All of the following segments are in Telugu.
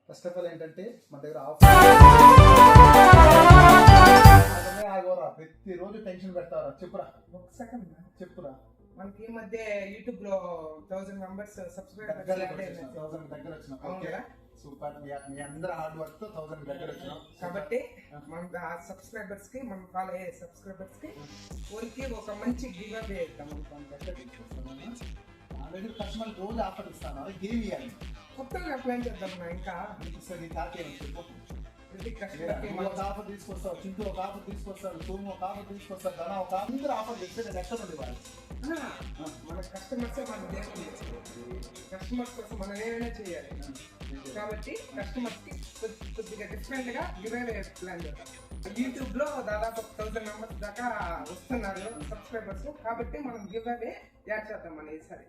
ఫస్ట్ ఆఫ్ ఆల్ ఏంటంటే మన దగ్గర ఆఫర్ ఆగోరా, ప్రతిరోజు టెన్షన్ పెడతారా? చెప్పురా, ఒక సెకండ్ చెప్పురా. మనకి ఈ మధ్య యూట్యూబ్ లో 1000 మెంబర్స్ సబ్స్క్రైబర్స్ దగ్గర వచ్చిన సూపర్. మీ అందరూ హార్డ్ వర్క్ తో 1000 దగ్గర వచ్చినాం కాబట్టి మన సబ్స్క్రైబర్స్ కి మనం ఫాలో అయ్యే సబ్స్క్రైబర్స్ కి వాళ్ళకి ఒక మంచి గివ్ అవే ఇద్దాం ఆల్రెడీ కస్టమర్ రోజు ఆఫర్ ఇస్తాను, గేమ్ ఇవ్వాలి. కొత్తగా ప్లాన్ చేద్దాం ఇంకా సరే తాకే ప్రతి కస్టమర్కి ఒక ఆఫర్ తీసుకొస్తావు, చింటూ ఒక ఆఫర్ తీసుకొస్తాడు, సోము ఒక ఆఫర్ తీసుకొస్తాడు, ధన ఒక అందరూ ఆఫర్ తెస్తే నేను ఎక్కడ ఉంది వాళ్ళు. మన కస్టమర్సే మన దేవుడు. కస్టమర్స్ కోసం మనం ఏమైనా చేయాలి కాబట్టి కస్టమర్స్ కి కొద్దిగా డిఫరెంట్ గా గివ్ అవే ప్లాన్ చేద్దాం. యూట్యూబ్ లో దాదాపు 1000 మెంబర్స్ దాకా వస్తున్నారు సబ్స్క్రైబర్స్, కాబట్టి మనం గివ్ అవే యాడ్ చేద్దాం మన ఈసారి.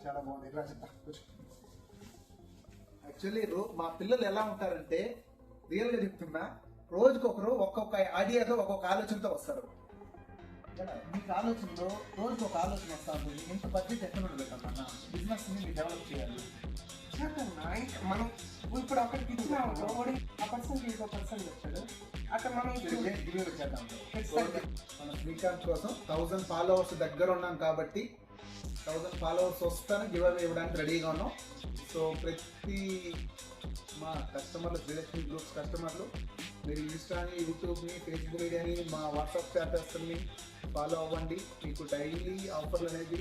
చాలా బాగుంది. ఇలా చెప్తా. యాక్చువల్లీ మా పిల్లలు ఎలా ఉంటారంటే, రియల్ గా చెప్తున్నా, రోజుకొకరు ఒక్కొక్క ఐడియాతో ఒక్కొక్క ఆలోచనతో వస్తారు. మీకు ఆలోచనలో రోజుకి ఒక ఆలోచన వస్తా ఉంటుంది. ఇంత బడ్జెట్ ఎక్కడ నుండి పెట్టామన్నా బిజినెస్ ని మీరు డెవలప్ చేయాలి. మనం ఇప్పుడు ఒకరికి ఇచ్చినా ఆ పర్సన్ ఇంకో పర్సన్ చెప్తాడు, అక్కడ మనం చేద్దాం. మన శ్రీకాంత్ కోసం 1000 ఫాలోవర్స్ దగ్గర ఉన్నాం కాబట్టి 1000 ఫాలోవర్స్ వస్తాను గివ్ అవే ఇవ్వడానికి రెడీగా ఉన్నాం. సో ప్రతి మా కస్టమర్లు, శ్రీలక్ష్మి గ్రూప్స్ కస్టమర్లు, మీరు ఇన్స్టాని, యూట్యూబ్ని, ఫేస్బుక్ మీడియాని, మా వాట్సాప్ స్టేటస్ని ఫాలో అవ్వండి. మీకు డైలీ ఆఫర్లు అనేది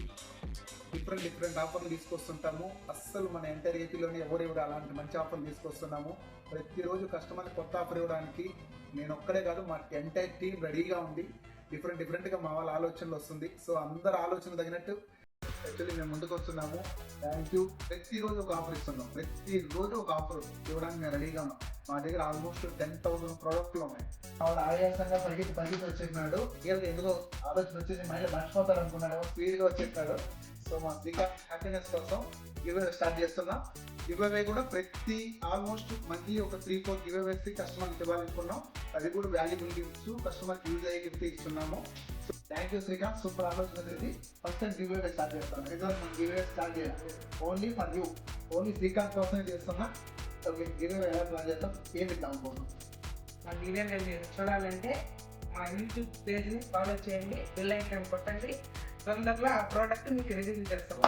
డిఫరెంట్ ఆఫర్లు తీసుకొస్తుంటాము. అస్సలు మన ఎంటైర్ ఏపీలోనే ఎవరు అలాంటి మంచి ఆఫర్లు తీసుకొస్తున్నాము. ప్రతిరోజు కస్టమర్కి కొత్త ఆఫర్ ఇవ్వడానికి నేను ఒక్కడే కాదు, మా ఎంటైర్ టీం రెడీగా ఉంది. డిఫరెంట్గా మా వాళ్ళ ఆలోచనలు వస్తుంది. సో అందరు ఆలోచన తగినట్టు యాక్చువల్లీ మేము ముందుకు వస్తున్నాము. Thank you. ప్రతిరోజు ఒక ఆఫర్ ఇస్తున్నాం, ప్రతిరోజు ఒక ఆఫర్ ఇవ్వడానికి మేము రెడీగా ఉన్నాం. మా దగ్గర ఆల్మోస్ట్ 10,000 ప్రోడక్ట్లు ఉన్నాయి. వాడు ఆయాసంగా పరిగెత్తి వచ్చేసినాడు. ఎందుకో ఆలోచన వచ్చేసి మళ్ళీ మర్చిపోతాడు అనుకున్నాడు, స్పీడ్గా వచ్చేసినాడు. సో మా శ్రీకాంత్ హ్యాపీనెస్ కోసం గివ్ అవే స్టార్ట్ చేస్తున్నాం. గివ్ అవే కూడా ప్రతి ఆల్మోస్ట్ మంత్లీ ఒక 3-4 గివ్ అవేస్ కస్టమర్కి ఇవ్వాలనుకున్నాం. అది కూడా వాల్యుబుల్ గిఫ్ట్స్, కస్టమర్కి యూజ్ అయ్యే గిఫ్ట్ ఇస్తున్నాము. థ్యాంక్ యూ శ్రీకాంత్, సూపర్ ఆలోచన అనేది. First time give away start చేస్తాను. ఎందుకంటే మనం గివ్ అవే స్టార్ట్ చేయాలి only for you, only Srikanth కోసమే చేస్తున్నా. ఓకే, గివ్ అవే ఎలా ప్లాన్ చేస్తాం, ఏం ఇద్దాం అనుకుంటున్నాం. మా గివ్ అవే మీరు చూడాలంటే మా యూట్యూబ్ పేజ్ని ఫాలో చేయండి, బెల్ ఐకాన్ కొట్టండి. తొందరలో ఆ ప్రోడక్ట్ మీకు రిలీజ్ చేస్తాం.